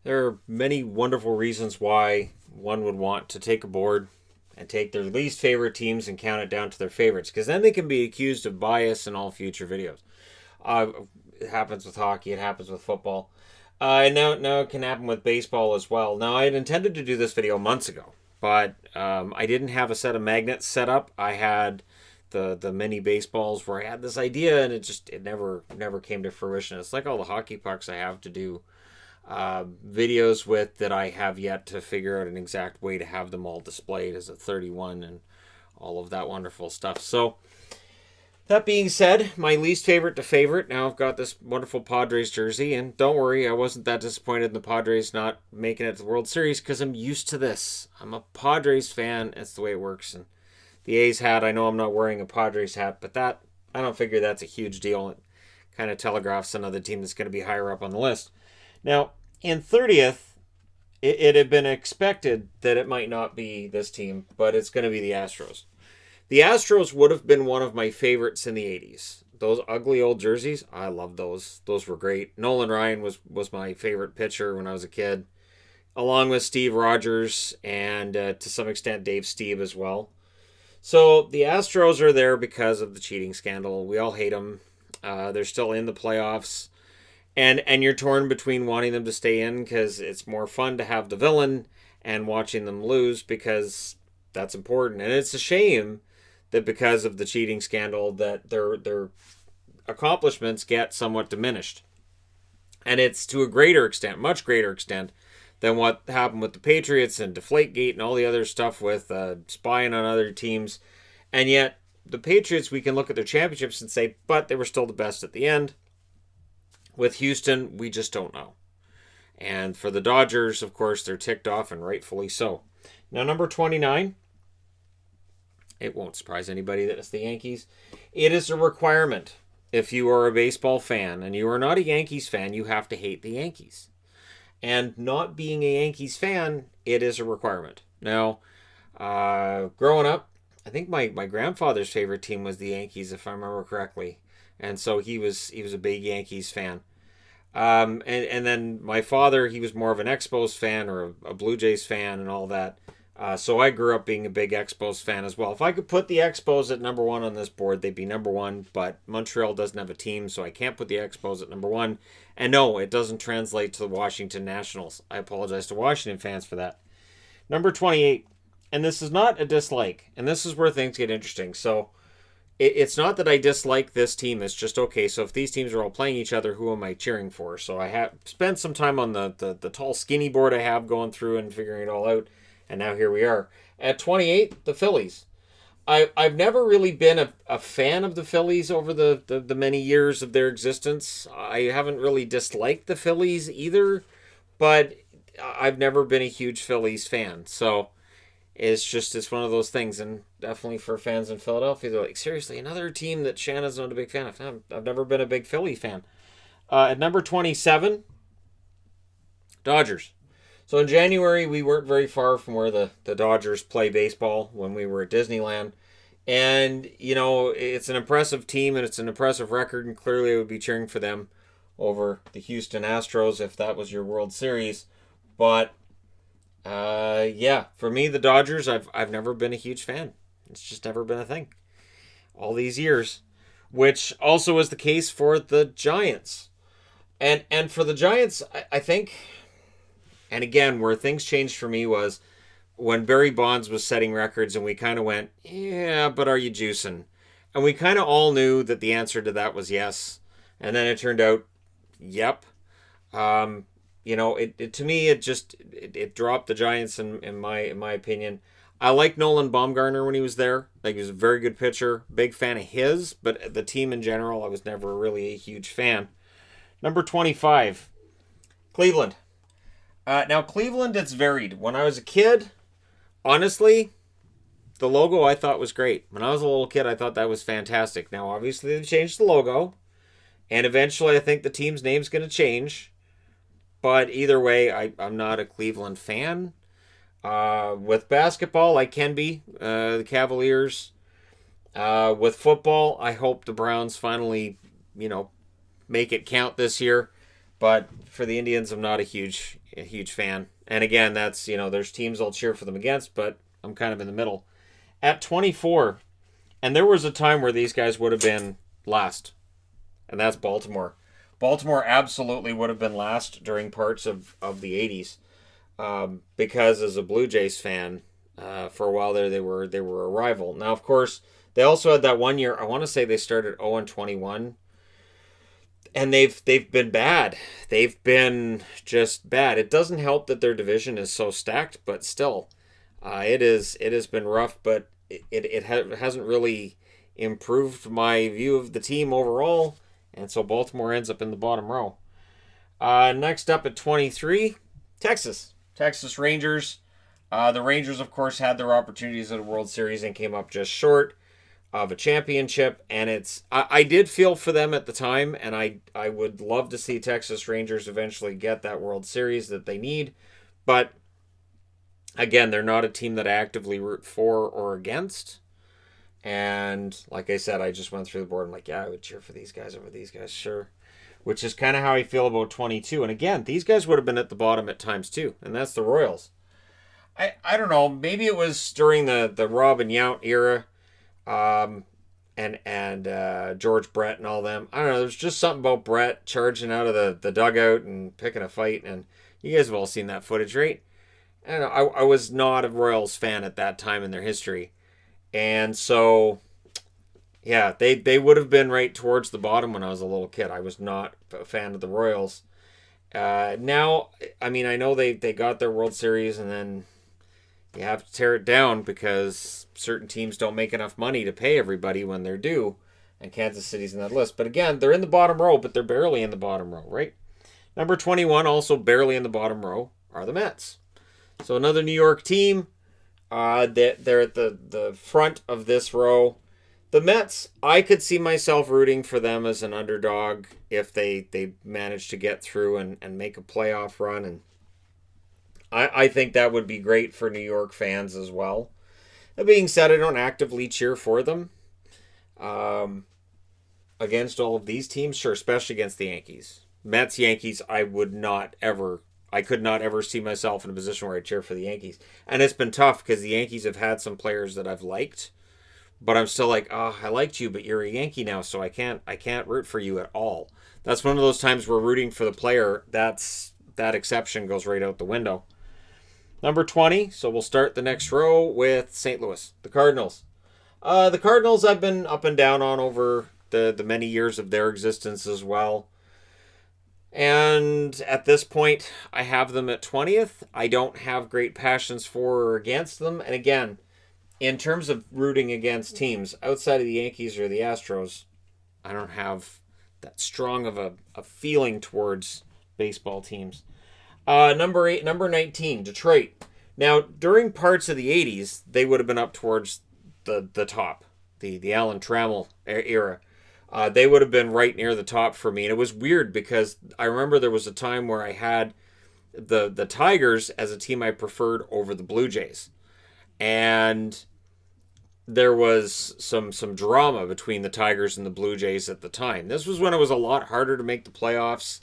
There are many wonderful reasons why one would want to take a board and take their least favorite teams and count it down to their favorites, because then they can be accused of bias in all future videos. Uh, it happens with hockey, it happens with football, and now it can happen with baseball as well. Now, I had intended to do this video months ago, but I didn't have a set of magnets set up. I had the mini baseballs where I had this idea, and it never came to fruition. It's like all the hockey pucks I have to do videos with that I have yet to figure out an exact way to have them all displayed as a 31 and all of that wonderful stuff. So, that being said, my least favorite to favorite. Now I've got this wonderful Padres jersey, and don't worry, I wasn't that disappointed in the Padres not making it to the World Series because I'm used to this. I'm a Padres fan. It's the way it works. And the A's hat, I know I'm not wearing a Padres hat, but that I don't figure that's a huge deal. It kind of telegraphs another team that's going to be higher up on the list. Now, in 30th, it had been expected that it might not be this team, but it's going to be the Astros. The Astros would have been one of my favorites in the 80s. Those ugly old jerseys, I love those. Those were great. Nolan Ryan was my favorite pitcher when I was a kid, along with Steve Rogers and to some extent Dave Steve as well. So the Astros are there because of the cheating scandal. We all hate them. They're still in the playoffs. And you're torn between wanting them to stay in because it's more fun to have the villain and watching them lose because that's important. And it's a shame that because of the cheating scandal that their accomplishments get somewhat diminished. And it's to a greater extent, much greater extent, than what happened with the Patriots and Deflategate and all the other stuff with spying on other teams. And yet, the Patriots, we can look at their championships and say, but they were still the best at the end. With Houston, we just don't know. And for the Dodgers, of course, they're ticked off, and rightfully so. Now, number 29, it won't surprise anybody that it's the Yankees. It is a requirement. If you are a baseball fan and you are not a Yankees fan, you have to hate the Yankees. And not being a Yankees fan, it is a requirement. Now, growing up, I think my grandfather's favorite team was the Yankees, if I remember correctly. And so he was a big Yankees fan. And then my father, he was more of an Expos fan or a Blue Jays fan and all that. So I grew up being a big Expos fan as well. If I could put the Expos at number one on this board, they'd be number one. But Montreal doesn't have a team, so I can't put the Expos at number one. And no, it doesn't translate to the Washington Nationals. I apologize to Washington fans for that. Number 28, and this is not a dislike, and this is where things get interesting. So it's not that I dislike this team. It's just, okay, so if these teams are all playing each other, who am I cheering for? So I have spent some time on the tall, skinny board I have going through and figuring it all out. And now here we are. At 28, the Phillies. I've never really been a fan of the Phillies over the many years of their existence. I haven't really disliked the Phillies either, but I've never been a huge Phillies fan. So it's one of those things, and definitely for fans in Philadelphia, they're like, seriously, another team that Shannon's not a big fan of. I've never been a big Philly fan. At number 27, Dodgers. So in January, we weren't very far from where the Dodgers play baseball when we were at Disneyland. And, it's an impressive team and it's an impressive record, and clearly I would be cheering for them over the Houston Astros if that was your World Series. But yeah, for me, the Dodgers, I've never been a huge fan. It's just never been a thing all these years, which also is the case for the Giants. And for the Giants, I think, and again, where things changed for me was when Barry Bonds was setting records and we kind of went, yeah, but are you juicing? And we kind of all knew that the answer to that was yes. And then it turned out, yep. To me, it dropped the Giants in my opinion. I liked Nolan Baumgartner when he was there. Like, he was a very good pitcher. Big fan of his, but the team in general, I was never really a huge fan. Number 25, Cleveland. Now, Cleveland, it's varied. When I was a kid, honestly, the logo I thought was great. When I was a little kid, I thought that was fantastic. Now, obviously, they've changed the logo, and eventually I think the team's name's going to change. But either way, I'm not a Cleveland fan. With basketball, I can be. The Cavaliers. With football, I hope the Browns finally, make it count this year. But for the Indians, I'm not a huge a huge fan. And again, that's, there's teams I'll cheer for them against, but I'm kind of in the middle. At 24, and there was a time where these guys would have been last, and that's Baltimore. Baltimore absolutely would have been last during parts of the 80s, because as a Blue Jays fan, for a while there they were a rival. Now, of course, they also had that one year, I want to say they started 0-21, and they've been bad. They've been just bad. It doesn't help that their division is so stacked, but still, it has been rough, but it hasn't really improved my view of the team overall, and so Baltimore ends up in the bottom row. Next up at 23, Texas Rangers. The Rangers, of course, had their opportunities at a World Series and came up just short of a championship, and I did feel for them at the time, and I would love to see Texas Rangers eventually get that World Series that they need, but again, they're not a team that I actively root for or against. And like I said, I just went through the board. I'm like, yeah, I would cheer for these guys over these guys, sure. Which is kind of how I feel about 22. And again, these guys would have been at the bottom at times too. And that's the Royals. I don't know. Maybe it was during the Rob and Yount era, and George Brett and all them. I don't know. There's just something about Brett charging out of the dugout and picking a fight. And you guys have all seen that footage, right? I don't know. I was not a Royals fan at that time in their history. And so, yeah, they would have been right towards the bottom when I was a little kid. I was not a fan of the Royals. Now, I mean, I know they got their World Series, and then you have to tear it down because certain teams don't make enough money to pay everybody when they're due, and Kansas City's in that list. But again, they're in the bottom row, but they're barely in the bottom row, right? Number 21, also barely in the bottom row, are the Mets. So another New York team. They're at the front of this row. The Mets, I could see myself rooting for them as an underdog if they manage to get through and make a playoff run. And I think that would be great for New York fans as well. That being said, I don't actively cheer for them. Against all of these teams, sure, especially against the Yankees. Mets, Yankees, I could not ever see myself in a position where I cheer for the Yankees. And it's been tough because the Yankees have had some players that I've liked, but I'm still like, oh, I liked you, but you're a Yankee now, so I can't root for you at all. That's one of those times where rooting for the player, that exception goes right out the window. Number 20, so we'll start the next row with St. Louis, the Cardinals. The Cardinals I've been up and down on over the many years of their existence as well. And at this point, I have them at 20th. I don't have great passions for or against them. And again, in terms of rooting against teams, outside of the Yankees or the Astros, I don't have that strong of a feeling towards baseball teams. Number 19, Detroit. Now, during parts of the 80s, they would have been up towards the top, the Alan Trammell era. They would have been right near the top for me. And it was weird because I remember there was a time where I had the Tigers as a team I preferred over the Blue Jays. And there was some drama between the Tigers and the Blue Jays at the time. This was when it was a lot harder to make the playoffs.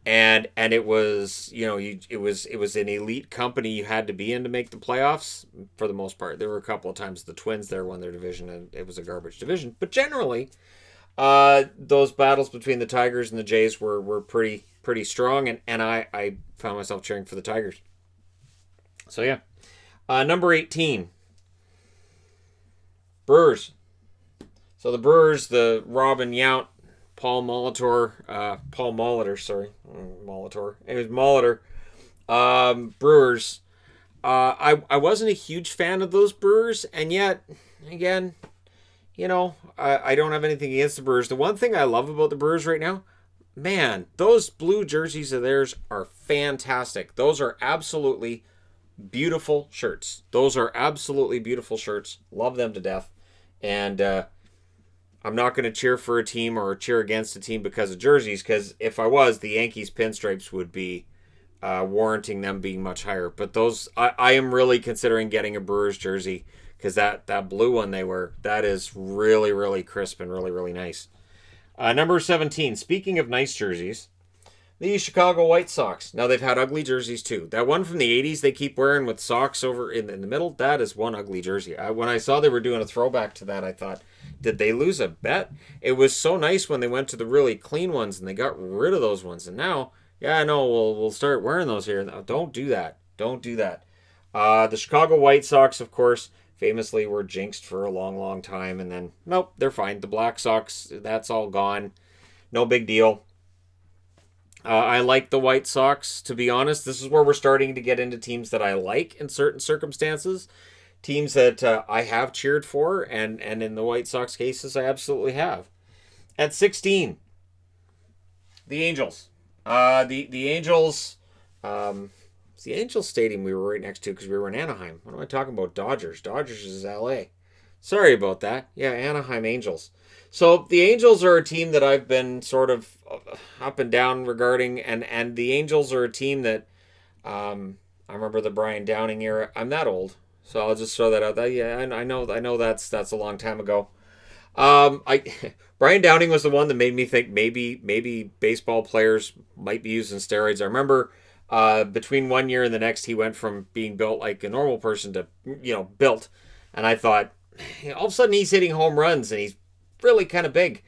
And it was, it was an elite company you had to be in to make the playoffs for the most part. There were a couple of times the Twins there won their division and it was a garbage division. But generally, those battles between the Tigers and the Jays were pretty strong, and I found myself cheering for the Tigers. So yeah. Number 18, Brewers. So the Brewers, the Robin Yount, Paul Molitor. It was Molitor. Brewers. I wasn't a huge fan of those Brewers, and yet, again, I don't have anything against the Brewers. The one thing I love about the Brewers right now, man, those blue jerseys of theirs are fantastic. Those are absolutely beautiful shirts. Love them to death. And I'm not going to cheer for a team or cheer against a team because of jerseys, because if I was, the Yankees pinstripes would be warranting them being much higher. But those, I am really considering getting a Brewers jersey, because that blue one they wear, that is really, really crisp and really, really nice. Number 17, speaking of nice jerseys, The Chicago White Sox. Now, they've had ugly jerseys too. That one from the 80s they keep wearing with socks over in the middle, that is one ugly jersey. When I saw they were doing a throwback to that, I thought, did they lose a bet? It was so nice when they went to the really clean ones and they got rid of those ones. And now, yeah, I know, we'll start wearing those here. No, don't do that. Don't do that. The Chicago White Sox, of course, famously were jinxed for a long, long time. And then, nope, they're fine. The Black Sox, that's all gone. No big deal. I like the White Sox, to be honest. This is where we're starting to get into teams that I like in certain circumstances. Teams that I have cheered for, and in the White Sox cases, I absolutely have. At 16, the Angels. The Angels, it's the Angels Stadium we were right next to because we were in Anaheim. What am I talking about? Dodgers. Dodgers is LA. Sorry about that. Yeah, Anaheim Angels. So the Angels are a team that I've been sort of up and down regarding, and the Angels are a team that I remember the Brian Downing era. I'm that old, so I'll just throw that out there. Yeah, I know that's a long time ago. I Brian Downing was the one that made me think maybe baseball players might be using steroids. I remember between one year and the next, he went from being built like a normal person to built, and I thought all of a sudden he's hitting home runs and he's really kind of big.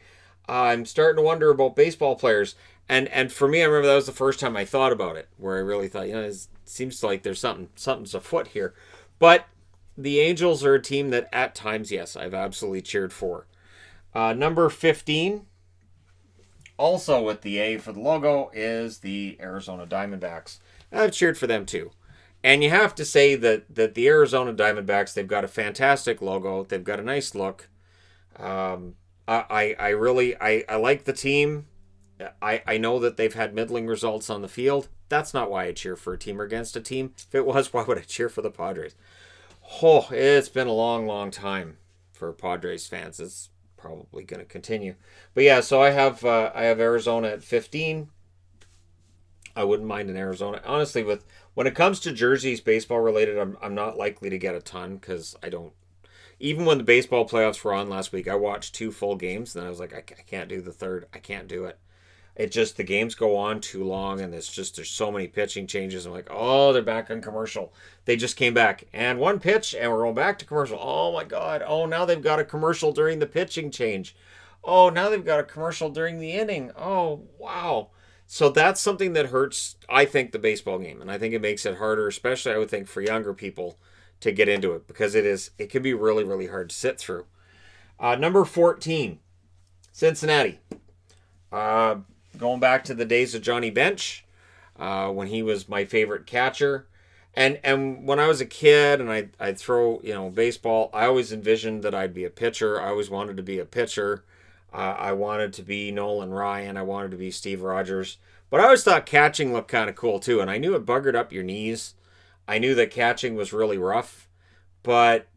I'm starting to wonder about baseball players, and for me, I remember that was the first time I thought about it, where I really thought, it seems like there's something's afoot here. But the Angels are a team that at times, yes, I've absolutely cheered for. Number 15, also with the A for the logo, is the Arizona Diamondbacks. I've cheered for them too. And you have to say that the Arizona Diamondbacks, they've got a fantastic logo. They've got a nice look. I really like the team. I know that they've had middling results on the field. That's not why I cheer for a team or against a team. If it was, why would I cheer for the Padres? Oh, it's been a long, long time for Padres fans. It's probably going to continue. But yeah, so I have Arizona at 15. I wouldn't mind in Arizona. Honestly, when it comes to jerseys, baseball related, I'm not likely to get a ton because I don't. Even when the baseball playoffs were on last week, I watched 2 full games, and then I was like, I can't do the third. I can't do it. It just, the games go on too long, and there's so many pitching changes. I'm like, oh, they're back on commercial. They just came back, and one pitch, and we're going back to commercial. Oh, my God. Oh, now they've got a commercial during the pitching change. Oh, now they've got a commercial during the inning. Oh, wow. So that's something that hurts, I think, the baseball game, and I think it makes it harder, especially, I would think, for younger people to get into it, because it can be really, really hard to sit through. Number 14, Cincinnati. Going back to the days of Johnny Bench, when he was my favorite catcher. And when I was a kid and I'd throw, baseball, I always envisioned that I'd be a pitcher. I always wanted to be a pitcher. I wanted to be Nolan Ryan. I wanted to be Steve Rogers. But I always thought catching looked kind of cool too. And I knew it buggered up your knees. I knew that catching was really rough. But,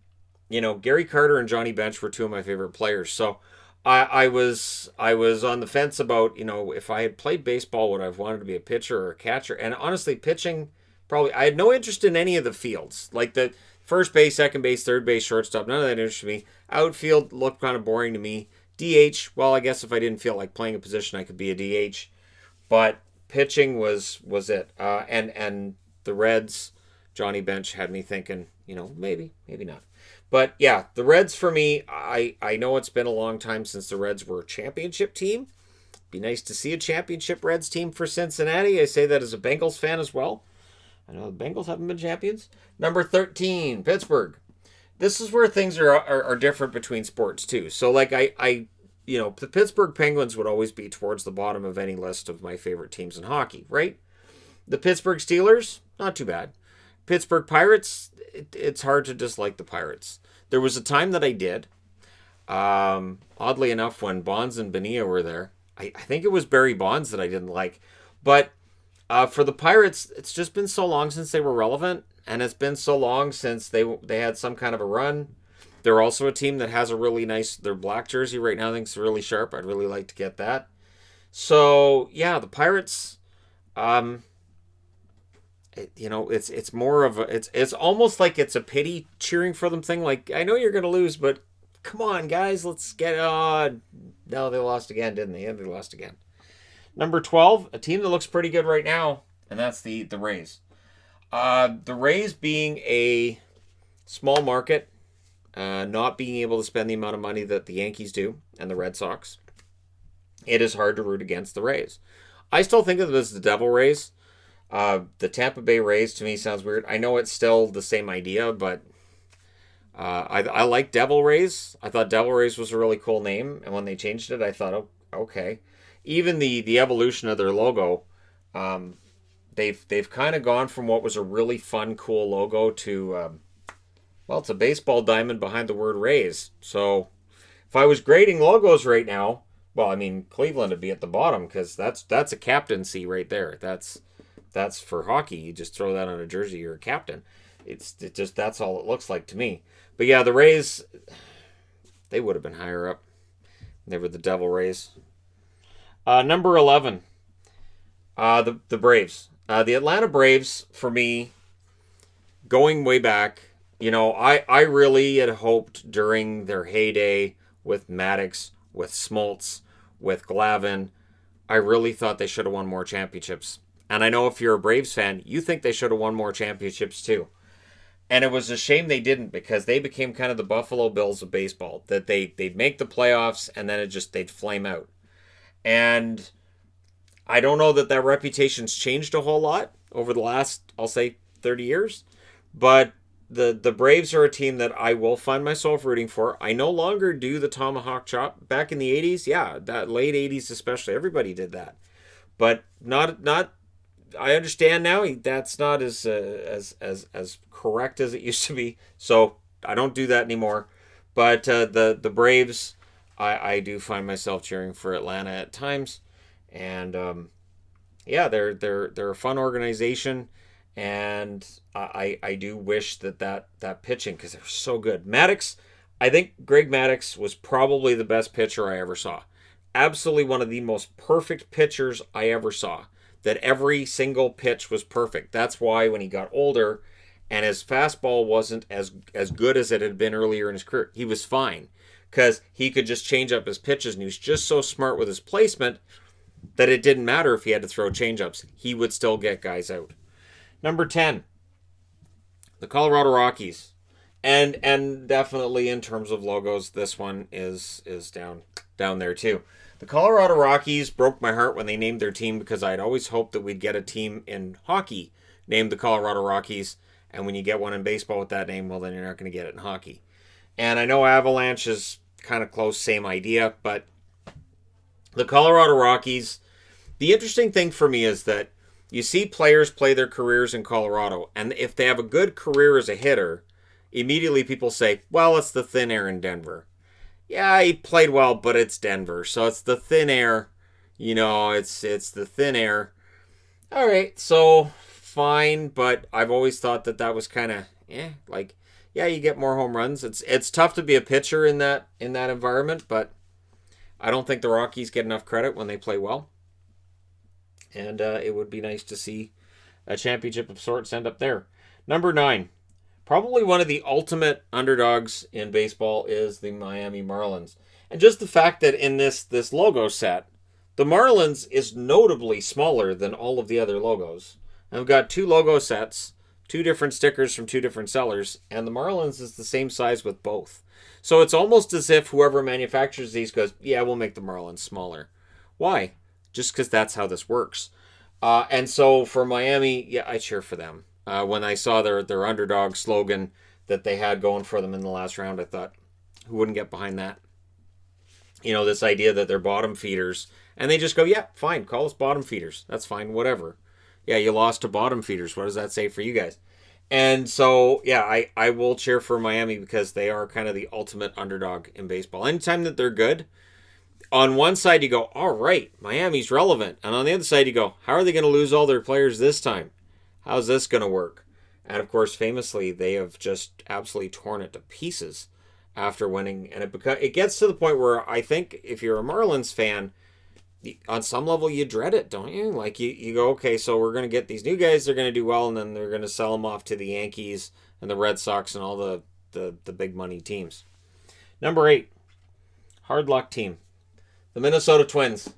Gary Carter and Johnny Bench were 2 of my favorite players. So I was on the fence about, if I had played baseball, would I have wanted to be a pitcher or a catcher? And honestly, pitching, probably, I had no interest in any of the fields. Like the first base, second base, third base, shortstop, none of that interested me. Outfield looked kind of boring to me. DH, well, I guess if I didn't feel like playing a position, I could be a DH. But pitching was it. And the Reds, Johnny Bench had me thinking, maybe not. But yeah, the Reds for me, I know it's been a long time since the Reds were a championship team. Be nice to see a championship Reds team for Cincinnati. I say that as a Bengals fan as well. I know the Bengals haven't been champions. Number 13, Pittsburgh. This is where things are different between sports too. So like the Pittsburgh Penguins would always be towards the bottom of any list of my favorite teams in hockey, right? The Pittsburgh Steelers, not too bad. Pittsburgh Pirates, it's hard to dislike the Pirates. There was a time that I did. Oddly enough, when Bonds and Bonilla were there, I think it was Barry Bonds that I didn't like. But for the Pirates, it's just been so long since they were relevant, and it's been so long since they had some kind of a run. They're also a team that has a really nice, their black jersey right now I think is really sharp. I'd really like to get that. So, yeah, the Pirates, it's more of it's almost like it's a pity cheering for them thing. Like, I know you're going to lose, but come on, guys, let's get on. No, they lost again, didn't they? Yeah, they lost again. Number 12, a team that looks pretty good right now, and that's the Rays. The Rays being a small market, not being able to spend the amount of money that the Yankees do and the Red Sox, it is hard to root against the Rays. I still think of them as the Devil Rays. The Tampa Bay Rays to me sounds weird. I know it's still the same idea, but I like Devil Rays. I thought Devil Rays was a really cool name, and when they changed it, I thought, oh, okay. Even the evolution of their logo, they've kind of gone from what was a really fun, cool logo to well, it's a baseball diamond behind the word Rays. So if I was grading logos right now, well, I mean Cleveland would be at the bottom because that's a captaincy right there. That's for hockey. You just throw that on a jersey, you're a captain. It just that's all it looks like to me. But yeah, the Rays, they would have been higher up. They were the Devil Rays. Number 11, the Braves. The Atlanta Braves, for me, going way back, I really had hoped during their heyday with Maddox, with Smoltz, with Glavine, I really thought they should have won more championships. And I know if you're a Braves fan, you think they should have won more championships too. And it was a shame they didn't because they became kind of the Buffalo Bills of baseball. That they'd make the playoffs and then they'd flame out. And I don't know that reputation's changed a whole lot over the last, I'll say, 30 years. But the Braves are a team that I will find myself rooting for. I no longer do the tomahawk chop. Back in the 80s, yeah, that late 80s especially, everybody did that. But not I understand now that's not as correct as it used to be. So I don't do that anymore. But the Braves, I do find myself cheering for Atlanta at times. And yeah, they're a fun organization. And I do wish that pitching, because they're so good. Maddox, I think Greg Maddox was probably the best pitcher I ever saw. Absolutely one of the most perfect pitchers I ever saw. That every single pitch was perfect. That's why when he got older and his fastball wasn't as good as it had been earlier in his career, he was fine. Because he could just change up his pitches, and he was just so smart with his placement that it didn't matter if he had to throw changeups. He would still get guys out. Number 10, the Colorado Rockies. And definitely in terms of logos, this one is down there too. The Colorado Rockies broke my heart when they named their team because I'd always hoped that we'd get a team in hockey named the Colorado Rockies. And when you get one in baseball with that name, well, then you're not going to get it in hockey. And I know Avalanche is kind of close, same idea. But the Colorado Rockies, the interesting thing for me is that you see players play their careers in Colorado. And if they have a good career as a hitter, immediately people say, well, it's the thin air in Denver. Yeah, he played well, but it's Denver. So it's the thin air. It's the thin air. All right, so fine, but I've always thought that was kind of, you get more home runs. It's tough to be a pitcher in that environment, but I don't think the Rockies get enough credit when they play well. And it would be nice to see a championship of sorts end up there. Number 9. Probably one of the ultimate underdogs in baseball is the Miami Marlins. And just the fact that in this logo set, the Marlins is notably smaller than all of the other logos. And we've got 2 logo sets, 2 different stickers from 2 different sellers, and the Marlins is the same size with both. So it's almost as if whoever manufactures these goes, yeah, we'll make the Marlins smaller. Why? Just because that's how this works. And so for Miami, yeah, I cheer for them. When I saw their underdog slogan that they had going for them in the last round, I thought, who wouldn't get behind that? This idea that they're bottom feeders. And they just go, yeah, fine, call us bottom feeders. That's fine, whatever. Yeah, you lost to bottom feeders. What does that say for you guys? And so, yeah, I will cheer for Miami because they are kind of the ultimate underdog in baseball. Anytime that they're good, on one side you go, all right, Miami's relevant. And on the other side you go, how are they going to lose all their players this time? How's this going to work? And of course, famously, they have just absolutely torn it to pieces after winning. And it gets to the point where I think if you're a Marlins fan, on some level you dread it, don't you? Like you go, okay, so we're going to get these new guys, they're going to do well, and then they're going to sell them off to the Yankees and the Red Sox and all the big money teams. Number 8, hard luck team. The Minnesota Twins.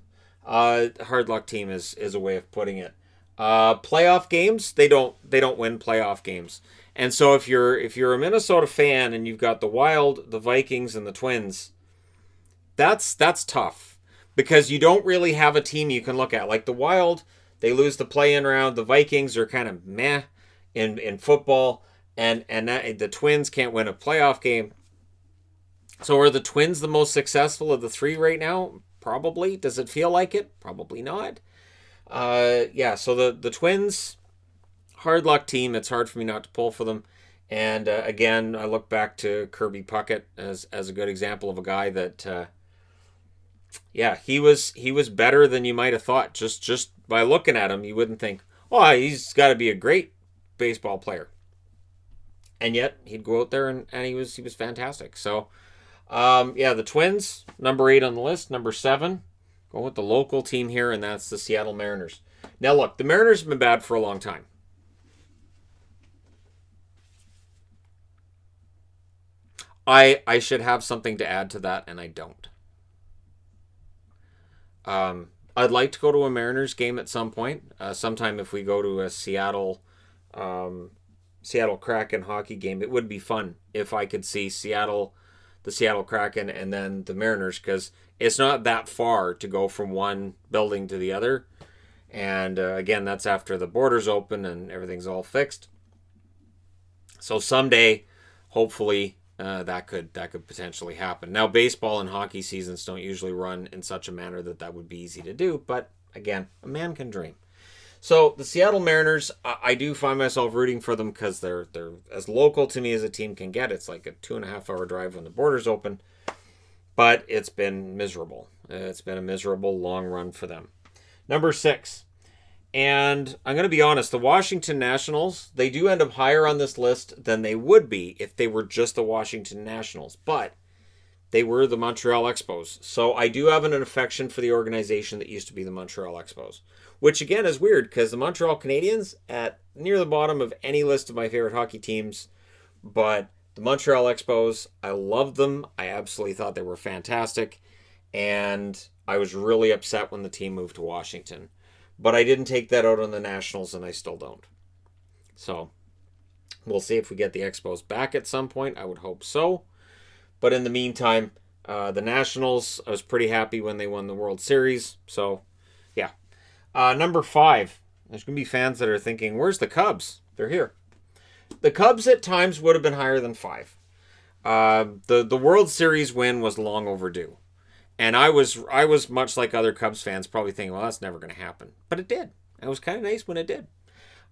Hard luck team is a way of putting it. Playoff games, they don't win playoff games. And so if you're a Minnesota fan and you've got the Wild, the Vikings, and the Twins, that's tough because you don't really have a team you can look at. Like the Wild, they lose the play-in round. The Vikings are kind of meh in football, and the Twins can't win a playoff game. So are the Twins the most successful of the three right now? Probably. Does it feel like it? Probably not. Yeah. So the Twins, hard luck team. It's hard for me not to pull for them. And again, I look back to Kirby Puckett as a good example of a guy that yeah, he was better than you might have thought. Just by looking at him, you wouldn't think, oh, he's got to be a great baseball player. And yet he'd go out there and he was fantastic. So yeah, the Twins, number 8 on the list. Number 7, go with the local team here, and that's the Seattle Mariners. Now look, the Mariners have been bad for a long time. I should have something to add to that, and I don't. I'd like to go to a Mariners game at some point. Sometime if we go to a Seattle Kraken hockey game, it would be fun if I could see the Seattle Kraken, and then the Mariners, because it's not that far to go from one building to the other. And again, that's after the borders open and everything's all fixed. So someday, hopefully, that could potentially happen. Now, baseball and hockey seasons don't usually run in such a manner that would be easy to do. But again, a man can dream. So the Seattle Mariners, I do find myself rooting for them because they're as local to me as a team can get. It's like a 2.5 hour drive when the borders open, but it's been miserable. It's been a miserable long run for them. Number 6, and I'm going to be honest, the Washington Nationals, they do end up higher on this list than they would be if they were just the Washington Nationals, but they were the Montreal Expos. So I do have an affection for the organization that used to be the Montreal Expos, which again is weird because the Montreal Canadiens at near the bottom of any list of my favorite hockey teams, but the Montreal Expos, I loved them. I absolutely thought they were fantastic, and I was really upset when the team moved to Washington. But I didn't take that out on the Nationals, and I still don't. So we'll see if we get the Expos back at some point. I would hope so. But in the meantime, the Nationals, I was pretty happy when they won the World Series. So, yeah. Number 5. There's going to be fans that are thinking, where's the Cubs? They're here. The Cubs at times would have been higher than 5. The World Series win was long overdue. And I was much like other Cubs fans, probably thinking, well, that's never going to happen. But it did. It was kind of nice when it did.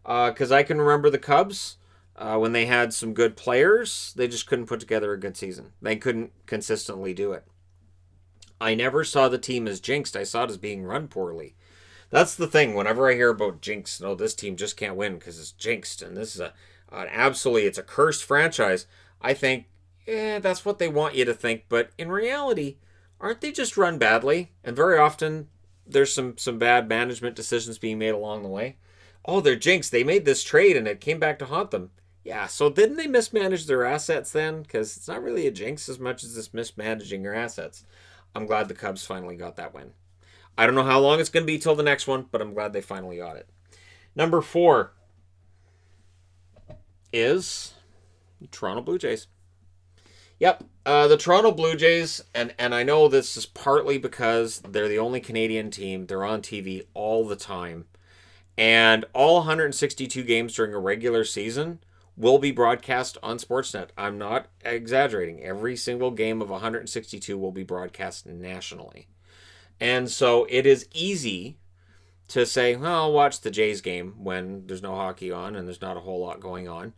Because I can remember the Cubs, when they had some good players, they just couldn't put together a good season. They couldn't consistently do it. I never saw the team as jinxed. I saw it as being run poorly. That's the thing. Whenever I hear about jinx, no, this team just can't win because it's jinxed, and this is it's a cursed franchise. I think, that's what they want you to think. But in reality, aren't they just run badly? And very often, there's some bad management decisions being made along the way. Oh, they're jinxed. They made this trade, and it came back to haunt them. Yeah, so didn't they mismanage their assets then? Because it's not really a jinx as much as it's mismanaging your assets. I'm glad the Cubs finally got that win. I don't know how long it's going to be till the next one, but I'm glad they finally got it. Number 4 is the Toronto Blue Jays. Yep, the Toronto Blue Jays, and I know this is partly because they're the only Canadian team. They're on TV all the time. And all 162 games during a regular season will be broadcast on Sportsnet. I'm not exaggerating. Every single game of 162 will be broadcast nationally. And so it is easy to say, well, I'll watch the Jays game when there's no hockey on and there's not a whole lot going on.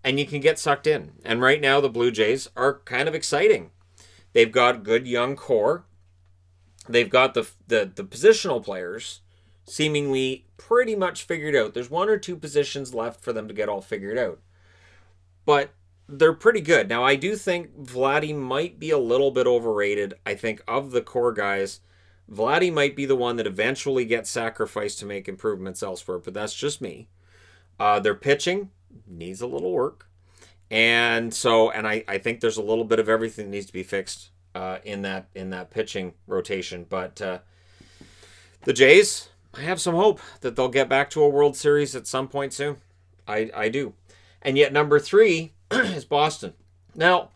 And you can get sucked in. And right now the Blue Jays are kind of exciting. They've got good young core. They've got the positional players seemingly pretty much figured out. There's 1 or 2 positions left for them to get all figured out. But they're pretty good. Now, I do think Vladdy might be a little bit overrated. I think of the core guys, Vladdy might be the one that eventually gets sacrificed to make improvements elsewhere, but that's just me. Their pitching needs a little work. And I think there's a little bit of everything that needs to be fixed in that pitching rotation. But The Jays, I have some hope that they'll get back to a World Series at some point soon. I do. And yet number 3 is Boston. Now,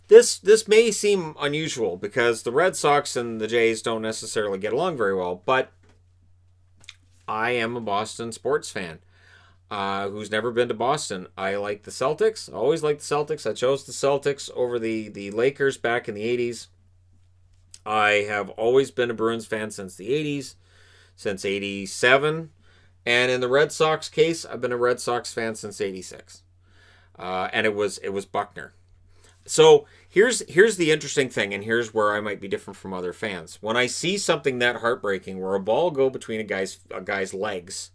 this may seem unusual because the Red Sox and the Jays don't necessarily get along very well, but I am a Boston sports fan who's never been to Boston. I like the Celtics. I always liked the Celtics. I chose the Celtics over the Lakers back in the 80s. I have always been a Bruins fan since the 80s, since 87. And in the Red Sox case, I've been a Red Sox fan since 86. And it was Buckner. So here's the interesting thing, and here's where I might be different from other fans. When I see something that heartbreaking, where a ball go between a guy's legs,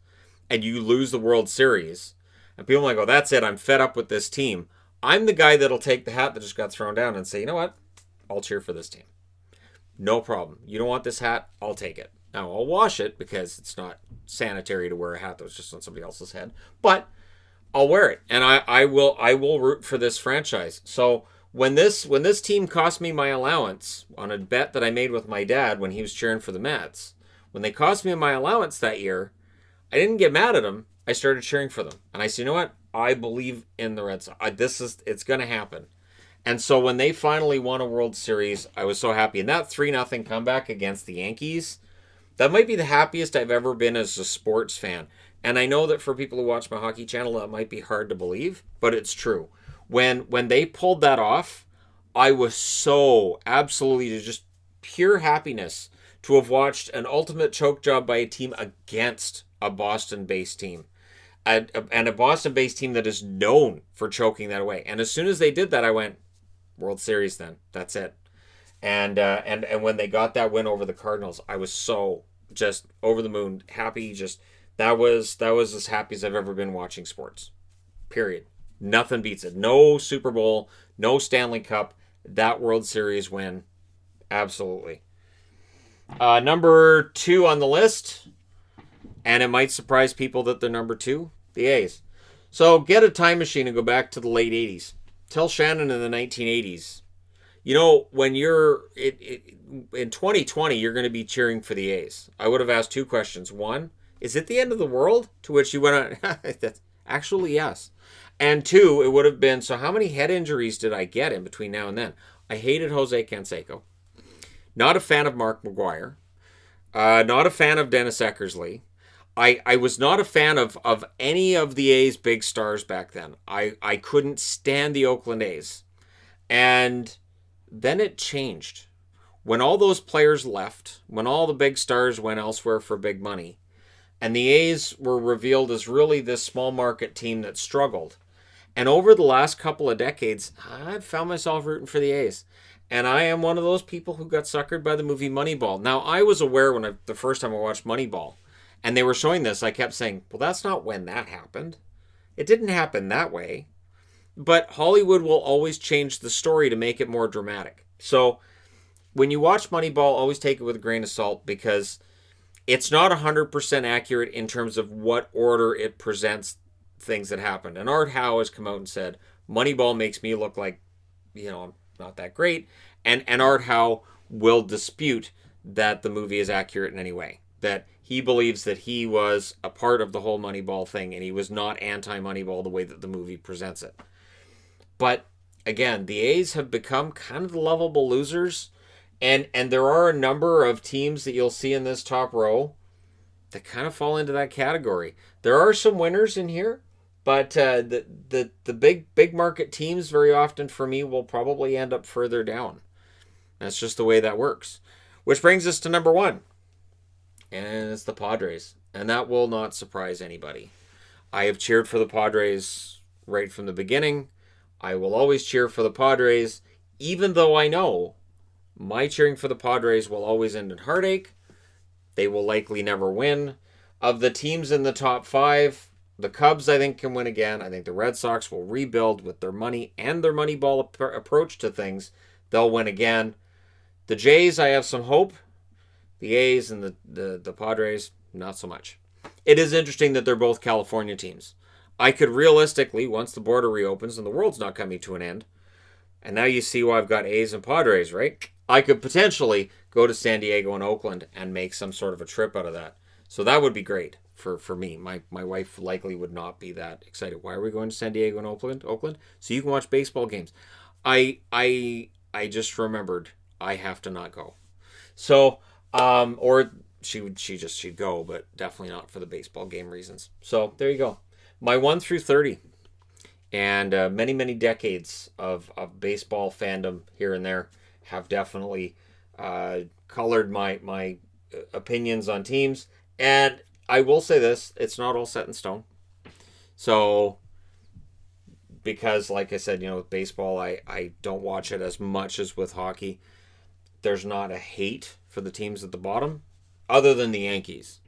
and you lose the World Series, and people might go, "That's it. I'm fed up with this team." I'm the guy that'll take the hat that just got thrown down and say, "You know what? I'll cheer for this team. No problem. You don't want this hat? I'll take it. Now I'll wash it because it's not sanitary to wear a hat that was just on somebody else's head, but I'll wear it, and I will root for this franchise." So when this team cost me my allowance on a bet that I made with my dad when he was cheering for the Mets, when they cost me my allowance that year, I didn't get mad at them. I started cheering for them, and I said, "You know what? I believe in the Red Sox. It's going to happen." And so when they finally won a World Series, I was so happy. And that 3-0 comeback against the Yankees, that might be the happiest I've ever been as a sports fan. And I know that for people who watch my hockey channel, that might be hard to believe, but it's true. When they pulled that off, I was so absolutely just pure happiness to have watched an ultimate choke job by a team against a Boston-based team. And a Boston-based team that is known for choking that away. And as soon as they did that, I went, World Series then. That's it. And when they got that win over the Cardinals, I was so just over the moon, happy. Just that was as happy as I've ever been watching sports. Period. Nothing beats it. No Super Bowl, no Stanley Cup. That World Series win, absolutely. Number 2 on the list, and it might surprise people that they're number 2, the A's. So get a time machine and go back to the late 80s. Tell Shannon in the 1980s, you know, when you're in 2020, you're going to be cheering for the A's. I would have asked 2 questions. 1, is it the end of the world? To which you went on, actually, yes. And 2, it would have been, so how many head injuries did I get in between now and then? I hated Jose Canseco. Not a fan of Mark McGuire. Not a fan of Dennis Eckersley. I was not a fan of any of the A's big stars back then. I couldn't stand the Oakland A's. And then it changed. When all those players left, when all the big stars went elsewhere for big money, and the A's were revealed as really this small market team that struggled. And over the last couple of decades, I've found myself rooting for the A's. And I am one of those people who got suckered by the movie Moneyball. Now, I was aware when the first time I watched Moneyball, and they were showing this, I kept saying, well, that's not when that happened. It didn't happen that way. But Hollywood will always change the story to make it more dramatic. So when you watch Moneyball, always take it with a grain of salt because it's not 100% accurate in terms of what order it presents things that happened. And Art Howe has come out and said, Moneyball makes me look like, I'm not that great. And Art Howe will dispute that the movie is accurate in any way. That he believes that he was a part of the whole Moneyball thing and he was not anti-Moneyball the way that the movie presents it. But again, the A's have become kind of the lovable losers. And there are a number of teams that you'll see in this top row that kind of fall into that category. There are some winners in here, but the big market teams very often for me will probably end up further down. That's just the way that works. Which brings us to number 1. And it's the Padres. And that will not surprise anybody. I have cheered for the Padres right from the beginning. I will always cheer for the Padres, even though I know my cheering for the Padres will always end in heartache. They will likely never win. Of the teams in the top 5, the Cubs, I think, can win again. I think the Red Sox will rebuild with their money and their Moneyball approach to things. They'll win again. The Jays, I have some hope. The A's and the Padres, not so much. It is interesting that they're both California teams. I could realistically, once the border reopens and the world's not coming to an end, and now you see why I've got A's and Padres, right? I could potentially go go to San Diego and Oakland and make some sort of a trip out of that. So that would be great for me. My wife likely would not be that excited. Why are we going to San Diego and Oakland? So you can watch baseball games. I just remembered I have to not go. So or she'd go, but definitely not for the baseball game reasons. So there you go. My 1 through 30. And many decades of baseball fandom here and there have definitely colored my opinions on teams. And I will say this, it's not all set in stone. So, because like I said, with baseball, I don't watch it as much as with hockey. There's not a hate for the teams at the bottom, other than the Yankees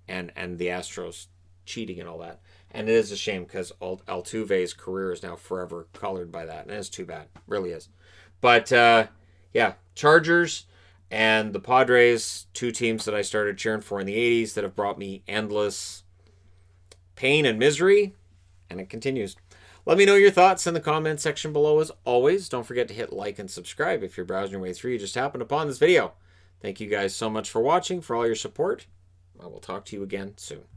and the Astros cheating and all that. And it is a shame because Altuve's career is now forever colored by that. And it's too bad. It really is. But, yeah, Chargers and the Padres, 2 teams that I started cheering for in the 80s that have brought me endless pain and misery. And it continues. Let me know your thoughts in the comment section below as always. Don't forget to hit like and subscribe if you're browsing your way through. You just happened upon this video. Thank you guys so much for watching, for all your support. I will talk to you again soon.